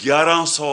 1100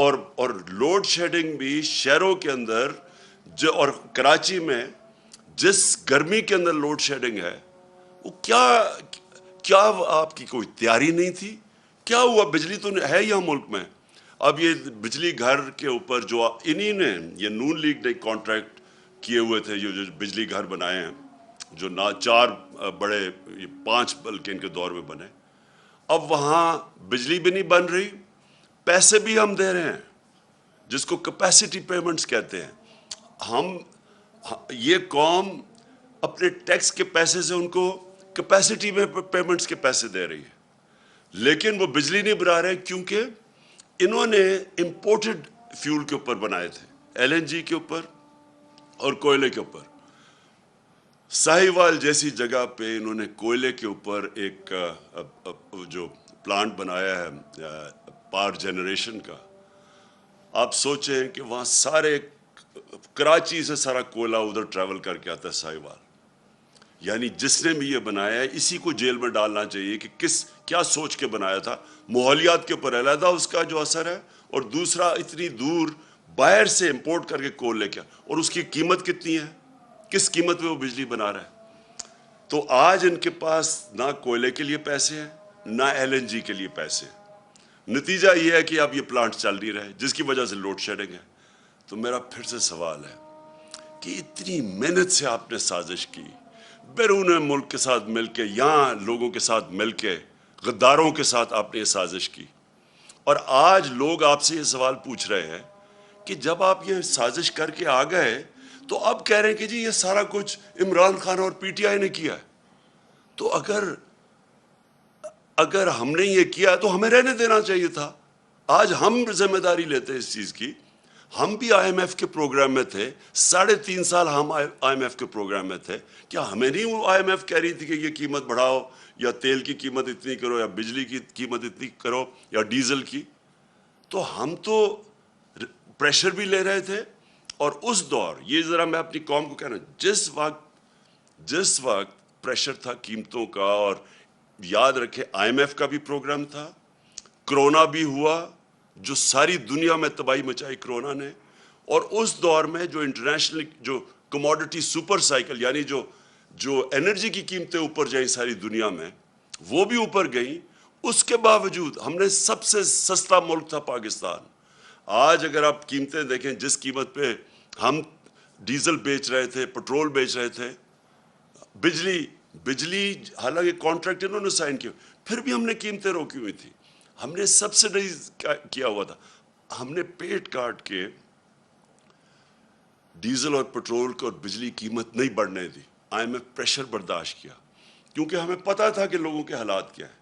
اور load shedding بھی شہروں کے اندر اور کراچی میں جس گرمی کے اندر لوڈ شیڈنگ ہے، وہ کیا آپ کی کوئی تیاری نہیں تھی؟ کیا ہوا؟ بجلی تو ہے یہاں ملک میں. اب یہ بجلی گھر کے اوپر جو انہی نے، یہ نون لیگ نے کانٹریکٹ کیے ہوئے تھے، جو بجلی گھر بنائے ہیں، جو 4 بڑے 5 بلکہ ان کے دور میں بنے. اب وہاں بجلی بھی نہیں بن رہی، پیسے بھی ہم دے رہے ہیں، جس کو کیپیسٹی پیمنٹس کہتے ہیں. یہ قوم اپنے ٹیکس کے پیسے سے ان کو کیپیسٹی میں پیمنٹس کے پیسے دے رہی ہے، لیکن وہ بجلی نہیں بنا رہے کیونکہ انہوں نے امپورٹڈ فیول کے اوپر بنائے تھے، LNG کے اوپر اور کوئلے کے اوپر. ساہیوال جیسی جگہ پہ انہوں نے کوئلے کے اوپر ایک جو پلانٹ بنایا ہے پاور جنریشن کا. آپ سوچیں کہ وہاں سارے کراچی سے سارا کوئلہ ادھر ٹریول کر کے آتا ہے ساہیوال. یعنی جس نے بھی یہ بنایا ہے اسی کو جیل میں ڈالنا چاہیے کہ کیا سوچ کے بنایا تھا. ماحولیات کے اوپر علیحدہ اس کا جو اثر ہے، اور دوسرا اتنی دور باہر سے امپورٹ کر کے کول لے کے، اور اس کی قیمت کتنی ہے، کس قیمت پہ وہ بجلی بنا رہا ہے. تو آج ان کے پاس نہ کوئلے کے لیے پیسے ہیں، نہ LNG کے لیے پیسے ہیں. نتیجہ یہ ہے کہ اب یہ پلانٹ چل نہیں رہے، جس کی وجہ سے لوڈ شیڈنگ ہے. تو میرا پھر سے سوال ہے کہ اتنی محنت سے آپ نے سازش کی، بیرون ملک کے ساتھ مل کے، یہاں لوگوں کے ساتھ مل کے، غداروں کے ساتھ آپ نے یہ سازش کی، اور آج لوگ آپ سے یہ سوال پوچھ رہے ہیں کہ جب آپ یہ سازش کر کے آ گئے تو اب کہہ رہے ہیں کہ جی یہ سارا کچھ عمران خان اور PTI نے کیا ہے. تو اگر ہم نے یہ کیا تو ہمیں رہنے دینا چاہیے تھا. آج ہم ذمہ داری لیتے ہیں اس چیز کی. ہم بھی IMF کے پروگرام میں تھے، 3.5 سال ہم IMF کے پروگرام میں تھے. کیا ہمیں نہیں وہ IMF کہہ رہی تھی کہ یہ قیمت بڑھاؤ، یا تیل کی قیمت اتنی کرو، یا بجلی کی قیمت اتنی کرو، یا ڈیزل کی؟ تو ہم تو پریشر بھی لے رہے تھے. اور اس دور، یہ ذرا میں اپنی قوم کو کہنا، جس وقت پریشر تھا قیمتوں کا، اور یاد رکھے IMF کا بھی پروگرام تھا، کرونا بھی ہوا جو ساری دنیا میں تباہی مچائی کرونا نے، اور اس دور میں جو انٹرنیشنل جو کموڈٹی سپر سائیکل، یعنی جو انرجی کی قیمتیں اوپر جائیں ساری دنیا میں، وہ بھی اوپر گئیں. اس کے باوجود ہم نے سب سے سستا ملک تھا پاکستان. آج اگر آپ قیمتیں دیکھیں، جس قیمت پہ ہم ڈیزل بیچ رہے تھے، پٹرول بیچ رہے تھے، بجلی حالانکہ کانٹریکٹ انہوں نے سائن کیا، پھر بھی ہم نے قیمتیں روکی ہوئی تھی. ہم نے سبسڈائز کیا ہوا تھا. ہم نے پیٹ کاٹ کے ڈیزل اور پٹرول کو اور بجلی قیمت نہیں بڑھنے دی. IMF پریشر برداشت کیا، کیونکہ ہمیں پتا تھا کہ لوگوں کے حالات کیا ہیں.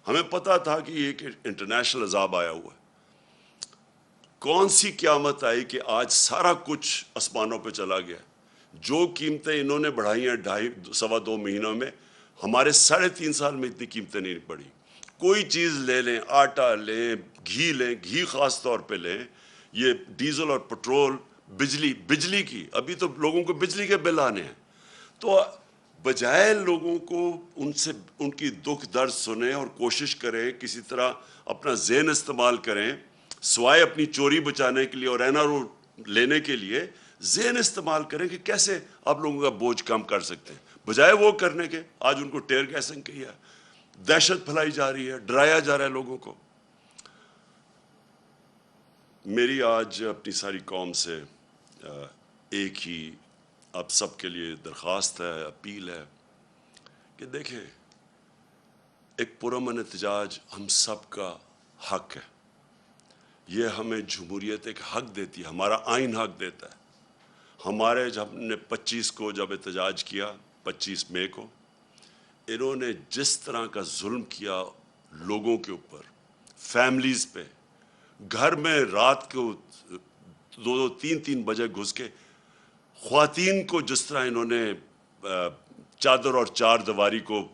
ہمیں پتا تھا کہ یہ ایک انٹرنیشنل عذاب آیا ہوا ہے. کون سی قیامت آئی کہ آج سارا کچھ آسمانوں پہ چلا گیا؟ جو قیمتیں انہوں نے بڑھائی ہیں 2.5 مہینوں میں، ہمارے 3.5 سال میں اتنی قیمتیں نہیں بڑھی. کوئی چیز لے لیں، آٹا لیں، گھی خاص طور پہ لیں، یہ ڈیزل اور پٹرول، بجلی کی، ابھی تو لوگوں کو بجلی کے بل آنے ہیں. تو بجائے لوگوں کو ان کی دکھ درد سنیں اور کوشش کریں کسی طرح اپنا ذہن استعمال کریں، سوائے اپنی چوری بچانے کے لیے اور NRO لینے کے لیے، ذہن استعمال کریں کہ کیسے آپ لوگوں کا بوجھ کم کر سکتے ہیں. بجائے وہ کرنے کے، آج ان کو ٹیئر گیسنگ کیا ہے، دہشت پھیلائی جا رہی ہے، ڈرایا جا رہا ہے لوگوں کو. میری آج اپنی ساری قوم سے ایک ہی آپ سب کے لیے درخواست ہے، اپیل ہے کہ دیکھیں، ایک پرامن احتجاج ہم سب کا حق ہے. یہ ہمیں جمہوریت ایک حق دیتی ہے، ہمارا آئین حق دیتا ہے. ہمارے جب ہم نے 25 کو جب احتجاج کیا، 25 مئی کو، انہوں نے جس طرح کا ظلم کیا لوگوں کے اوپر، فیملیز پہ، گھر میں رات کو 2-3 بجے گھس کے خواتین کو جس طرح انہوں نے چادر اور 4 دیواری کو،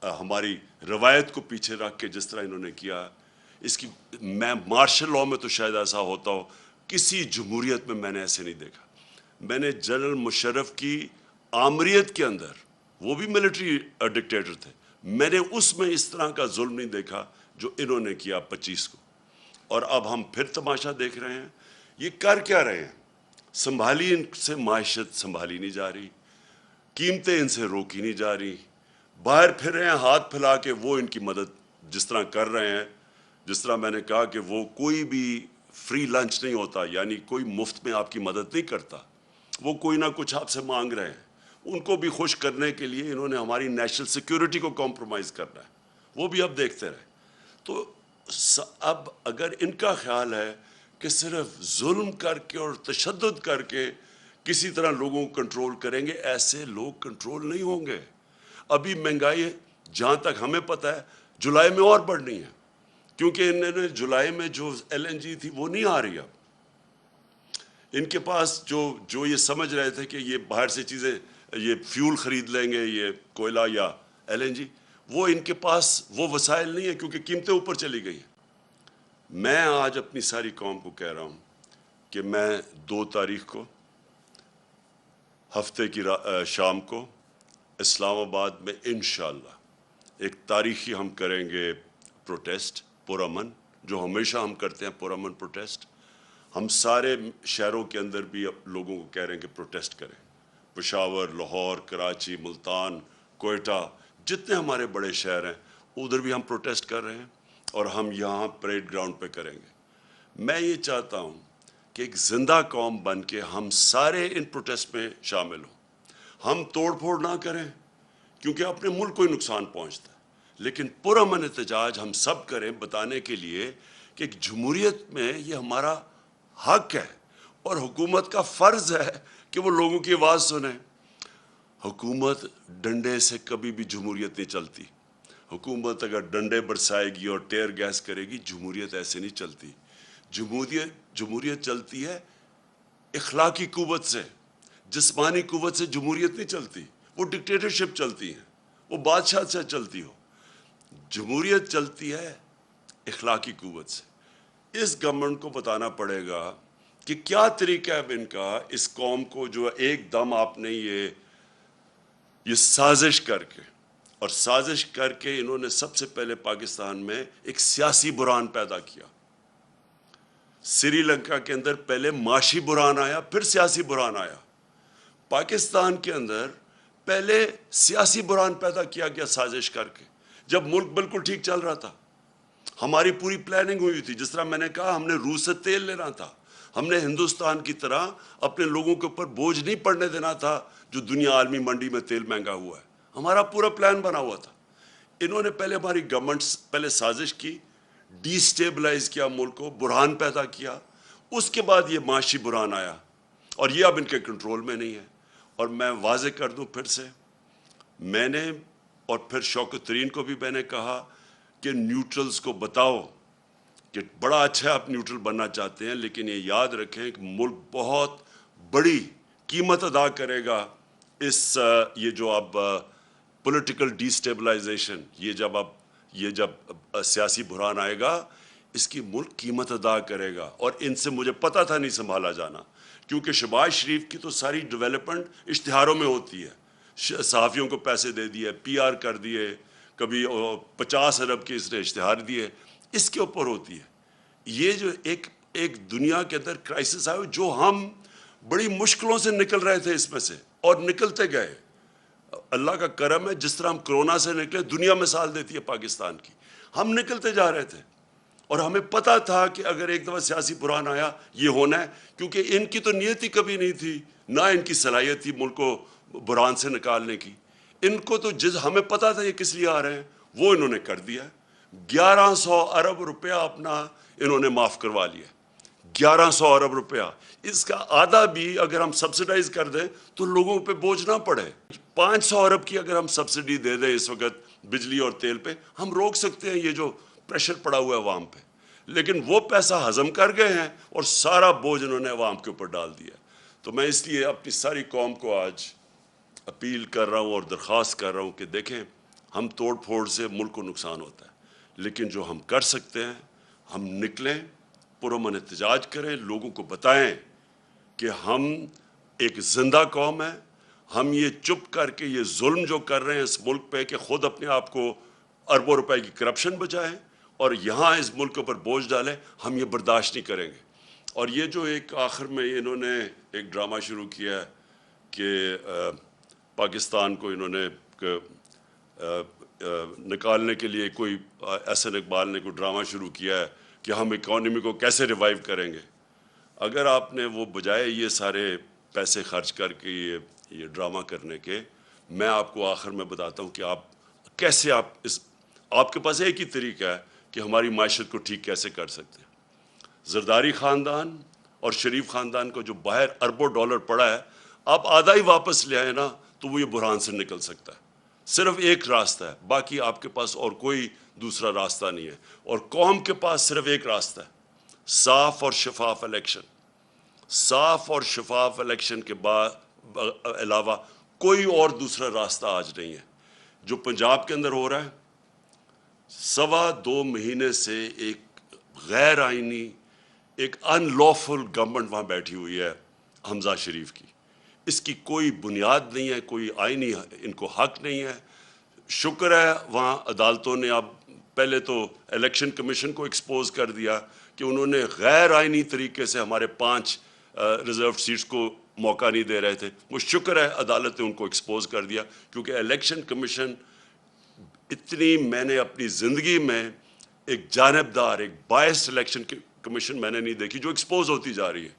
ہماری روایت کو پیچھے رکھ کے جس طرح انہوں نے کیا، اس کی میں مارشل لاء میں تو شاید ایسا ہوتا ہو، کسی جمہوریت میں میں نے ایسے نہیں دیکھا. میں نے جنرل مشرف کی آمریت کے اندر، وہ بھی ملٹری ڈکٹیٹر تھے، میں نے اس میں اس طرح کا ظلم نہیں دیکھا جو انہوں نے کیا 25 کو. اور اب ہم پھر تماشا دیکھ رہے ہیں. یہ کر کیا رہے ہیں؟ سنبھالی ان سے معیشت سنبھالی نہیں جا رہی، قیمتیں ان سے روکی نہیں جا رہی، باہر پھر رہے ہیں ہاتھ پھیلا کے. وہ ان کی مدد جس طرح کر رہے ہیں، جس طرح میں نے کہا کہ وہ کوئی بھی فری لنچ نہیں ہوتا، یعنی کوئی مفت میں آپ کی مدد نہیں کرتا، وہ کوئی نہ کچھ آپ سے مانگ رہے ہیں. ان کو بھی خوش کرنے کے لیے انہوں نے ہماری نیشنل سیکیورٹی کو کمپرومائز کرنا ہے، وہ بھی اب دیکھتے رہے. تو اب اگر ان کا خیال ہے کہ صرف ظلم کر کے اور تشدد کر کے کسی طرح لوگوں کو کنٹرول کریں گے، ایسے لوگ کنٹرول نہیں ہوں گے. ابھی مہنگائی جہاں تک ہمیں پتہ ہے جولائی میں اور بڑھنی ہے، کیونکہ انہوں نے جولائی میں جو LNG تھی وہ نہیں آ رہی. اب ان کے پاس جو یہ سمجھ رہے تھے کہ یہ باہر سے چیزیں، یہ فیول خرید لیں گے، یہ کوئلہ یا LNG، وہ ان کے پاس وہ وسائل نہیں ہے کیونکہ قیمتیں اوپر چلی گئی ہیں. میں آج اپنی ساری قوم کو کہہ رہا ہوں کہ میں 2 تاریخ کو ہفتے کی شام کو اسلام آباد میں انشاءاللہ ایک تاریخی ہم کریں گے پروٹیسٹ پرامن، جو ہمیشہ ہم کرتے ہیں پرامن پروٹیسٹ. ہم سارے شہروں کے اندر بھی لوگوں کو کہہ رہے ہیں کہ پروٹیسٹ کریں. پشاور، لاہور، کراچی، ملتان، کوئٹہ، جتنے ہمارے بڑے شہر ہیں ادھر بھی ہم پروٹیسٹ کر رہے ہیں، اور ہم یہاں پریڈ گراؤنڈ پہ کریں گے. میں یہ چاہتا ہوں کہ ایک زندہ قوم بن کے ہم سارے ان پروٹیسٹ میں شامل ہوں. ہم توڑ پھوڑ نہ کریں کیونکہ اپنے ملک کو ہی نقصان پہنچتا ہے، لیکن پرامن احتجاج ہم سب کریں بتانے کے لیے کہ ایک جمہوریت میں یہ ہمارا حق ہے اور حکومت کا فرض ہے کہ وہ لوگوں کی آواز سنیں. حکومت ڈنڈے سے کبھی بھی جمہوریت نہیں چلتی. حکومت اگر ڈنڈے برسائے گی اور ٹیئر گیس کرے گی، جمہوریت ایسے نہیں چلتی. جمہوریت چلتی ہے اخلاقی قوت سے، جسمانی قوت سے جمہوریت نہیں چلتی. وہ ڈکٹیٹرشپ چلتی ہے، وہ بادشاہ سے چلتی ہو. جمہوریت چلتی ہے اخلاقی قوت سے. اس گورنمنٹ کو بتانا پڑے گا کہ کیا طریقہ ہے ان کا اس قوم کو، جو ایک دم آپ نے یہ سازش کر کے، اور سازش کر کے انہوں نے سب سے پہلے پاکستان میں ایک سیاسی بحران پیدا کیا. سری لنکا کے اندر پہلے معاشی بحران آیا، پھر سیاسی بحران آیا. پاکستان کے اندر پہلے سیاسی بحران پیدا کیا گیا سازش کر کے، جب ملک بالکل ٹھیک چل رہا تھا. ہماری پوری پلاننگ ہوئی تھی. جس طرح میں نے کہا، ہم نے روس سے تیل لینا تھا. ہم نے ہندوستان کی طرح اپنے لوگوں کے اوپر بوجھ نہیں پڑنے دینا تھا جو دنیا عالمی منڈی میں تیل مہنگا ہوا ہے. ہمارا پورا پلان بنا ہوا تھا. انہوں نے پہلے ہماری گورنمنٹ پہلے سازش کی، ڈی سٹیبلائز کیا ملک کو، بحران پیدا کیا. اس کے بعد یہ معاشی بحران آیا اور یہ اب ان کے کنٹرول میں نہیں ہے. اور میں واضح کر دوں پھر سے، میں نے اور پھر شوکت ترین کو بھی میں نے کہا کہ نیوٹرلز کو بتاؤ کہ بڑا اچھا آپ نیوٹرل بننا چاہتے ہیں، لیکن یہ یاد رکھیں کہ ملک بہت بڑی قیمت ادا کرے گا یہ جو اب پولیٹیکل ڈی سٹیبلائزیشن، یہ جب سیاسی بحران آئے گا، اس کی ملک قیمت ادا کرے گا. اور ان سے مجھے پتا تھا نہیں سنبھالا جانا، کیونکہ شہباز شریف کی تو ساری ڈیولپمنٹ اشتہاروں میں ہوتی ہے. صحافیوں کو پیسے دے دیے، PR کر دیے، کبھی 50 ارب کے اس نے اشتہار دیے، اس کے اوپر ہوتی ہے. یہ جو ایک دنیا کے اندر کرائسس آئے جو ہم بڑی مشکلوں سے نکل رہے تھے اس میں سے، اور نکلتے گئے. اللہ کا کرم ہے، جس طرح ہم کرونا سے نکلے، دنیا مثال دیتی ہے پاکستان کی. ہم نکلتے جا رہے تھے اور ہمیں پتا تھا کہ اگر ایک دفعہ سیاسی بحران آیا یہ ہونا ہے، کیونکہ ان کی تو نیت ہی کبھی نہیں تھی، نہ ان کی صلاحیت تھی ملک کو بحران سے نکالنے کی. ان کو تو ہمیں پتا تھا یہ کس لیے آ رہے ہیں، وہ انہوں نے کر دیا. 1100 ارب روپیہ اپنا انہوں نے معاف کروا لیا. 1100 ارب روپیہ، اس کا آدھا بھی اگر ہم سبسیڈائز کر دیں تو لوگوں پہ بوجھ نہ پڑے. 500 ارب کی اگر ہم سبسڈی دے دیں اس وقت بجلی اور تیل پہ، ہم روک سکتے ہیں یہ جو پریشر پڑا ہوا ہے عوام پہ. لیکن وہ پیسہ ہضم کر گئے ہیں اور سارا بوجھ انہوں نے عوام کے اوپر ڈال دیا. تو میں اس لیے اپنی ساری قوم کو آج اپیل کر رہا ہوں اور درخواست کر رہا ہوں کہ دیکھیں، ہم توڑ پھوڑ سے ملک کو نقصان ہوتا ہے، لیکن جو ہم کر سکتے ہیں، ہم نکلیں، پرامن احتجاج کریں، لوگوں کو بتائیں کہ ہم ایک زندہ قوم ہے. ہم یہ چپ کر کے یہ ظلم جو کر رہے ہیں اس ملک پہ کہ خود اپنے آپ کو اربوں روپے کی کرپشن بچائیں، اور یہاں اس ملک کے اوپر بوجھ ڈالیں، ہم یہ برداشت نہیں کریں گے۔ اور یہ جو ایک آخر میں انہوں نے ایک ڈرامہ شروع کیا ہے کہ پاکستان کو انہوں نے نکالنے کے لیے کوئی احسن اقبال نے کوئی ڈرامہ شروع کیا ہے کہ ہم اکانومی کو کیسے ریوائیو کریں گے۔ اگر آپ نے وہ بجائے یہ سارے پیسے خرچ کر کے یہ ڈرامہ کرنے کے، میں آپ کو آخر میں بتاتا ہوں کہ آپ کیسے آپ کے پاس ایک ہی طریقہ ہے کہ ہماری معیشت کو ٹھیک کیسے کر سکتے ہیں۔ زرداری خاندان اور شریف خاندان کو جو باہر اربوں ڈالر پڑا ہے، آپ آدھا ہی واپس لے آئے نا تو وہ یہ بحران سے نکل سکتا ہے۔ صرف ایک راستہ ہے، باقی آپ کے پاس اور کوئی دوسرا راستہ نہیں ہے، اور قوم کے پاس صرف ایک راستہ ہے، صاف اور شفاف الیکشن۔ صاف اور شفاف الیکشن کے بعد علاوہ کوئی اور دوسرا راستہ آج نہیں ہے۔ جو پنجاب کے اندر ہو رہا ہے، 2.25 مہینے سے ایک غیر آئینی، ایک ان لافل گورنمنٹ وہاں بیٹھی ہوئی ہے حمزہ شریف کی۔ اس کی کوئی بنیاد نہیں ہے، کوئی آئینی ان کو حق نہیں ہے۔ شکر ہے وہاں عدالتوں نے اب پہلے تو الیکشن کمیشن کو ایکسپوز کر دیا کہ انہوں نے غیر آئینی طریقے سے ہمارے 5 ریزرو سیٹس کو موقع نہیں دے رہے تھے۔ وہ شکر ہے عدالت نے ان کو ایکسپوز کر دیا، کیونکہ الیکشن کمیشن میں نے اپنی زندگی میں ایک جانبدار، ایک بائسڈ الیکشن کمیشن میں نے نہیں دیکھی جو ایکسپوز ہوتی جا رہی ہے۔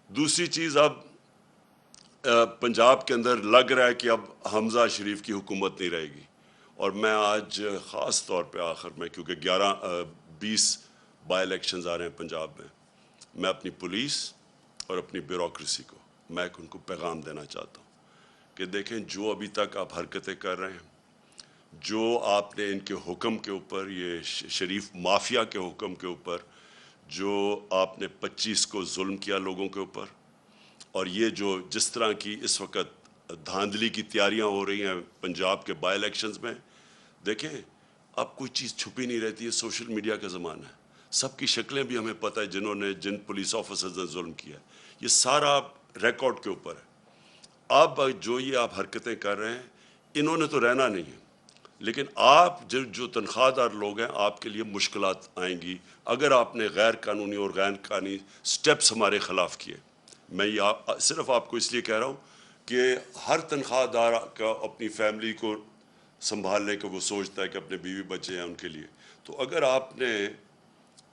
دوسری چیز، اب پنجاب کے اندر لگ رہا ہے کہ اب حمزہ شریف کی حکومت نہیں رہے گی، اور میں آج خاص طور پہ آخر میں، کیونکہ 20 بائی الیکشنز آ رہے ہیں پنجاب میں اپنی پولیس اور اپنی بیوروکریسی کو میں ان کو پیغام دینا چاہتا ہوں کہ دیکھیں، جو ابھی تک آپ حرکتیں کر رہے ہیں، جو آپ نے ان کے حکم کے اوپر، یہ شریف مافیا کے حکم کے اوپر جو آپ نے 25 کو ظلم کیا لوگوں کے اوپر، اور یہ جو جس طرح کی اس وقت دھاندلی کی تیاریاں ہو رہی ہیں پنجاب کے بائی الیکشنز میں، دیکھیں اب کوئی چیز چھپی نہیں رہتی ہے۔ سوشل میڈیا کا زمانہ ہے، سب کی شکلیں بھی ہمیں پتہ ہے، جن پولیس آفیسرز نے ظلم کیا ہے، یہ سارا ریکارڈ کے اوپر ہے۔ اب جو یہ آپ حرکتیں کر رہے ہیں، انہوں نے تو رہنا نہیں ہے، لیکن آپ جو تنخواہ دار لوگ ہیں، آپ کے لیے مشکلات آئیں گی اگر آپ نے غیر قانونی اور غیر قانونی سٹیپس ہمارے خلاف کیے۔ میں یہ صرف آپ کو اس لیے کہہ رہا ہوں کہ ہر تنخواہ دار کا اپنی فیملی کو سنبھالنے کو وہ سوچتا ہے کہ اپنے بیوی بچے ہیں ان کے لیے، تو اگر آپ نے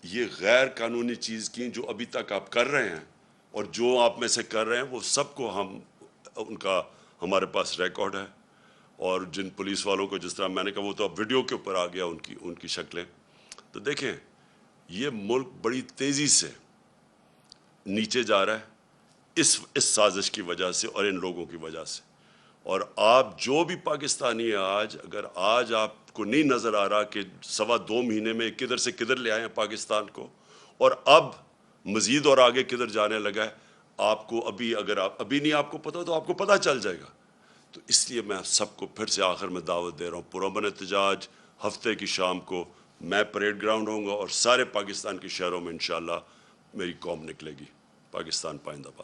یہ غیر قانونی چیز کی جو ابھی تک آپ کر رہے ہیں، اور جو آپ میں سے کر رہے ہیں، وہ سب کو ان کا ہمارے پاس ریکارڈ ہے۔ اور جن پولیس والوں کو جس طرح میں نے کہا، وہ تو اب ویڈیو کے اوپر آ گیا ان کی شکلیں۔ تو دیکھیں، یہ ملک بڑی تیزی سے نیچے جا رہا ہے اس سازش کی وجہ سے اور ان لوگوں کی وجہ سے۔ اور آپ جو بھی پاکستانی ہیں آج، اگر آج آپ کو نہیں نظر آ رہا کہ 2.25 مہینے میں کدھر سے کدھر لے آئے ہیں پاکستان کو، اور اب مزید اور آگے کدھر جانے لگا ہے، آپ کو اگر ابھی نہیں آپ کو پتہ تو آپ کو پتہ چل جائے گا۔ تو اس لیے میں سب کو پھر سے آخر میں دعوت دے رہا ہوں، پرامن احتجاج ہفتے کی شام کو میں پریڈ گراؤنڈ ہوں گا، اور سارے پاکستان کے شہروں میں انشاءاللہ میری قوم نکلے گی۔ پاکستان پائندہ باد۔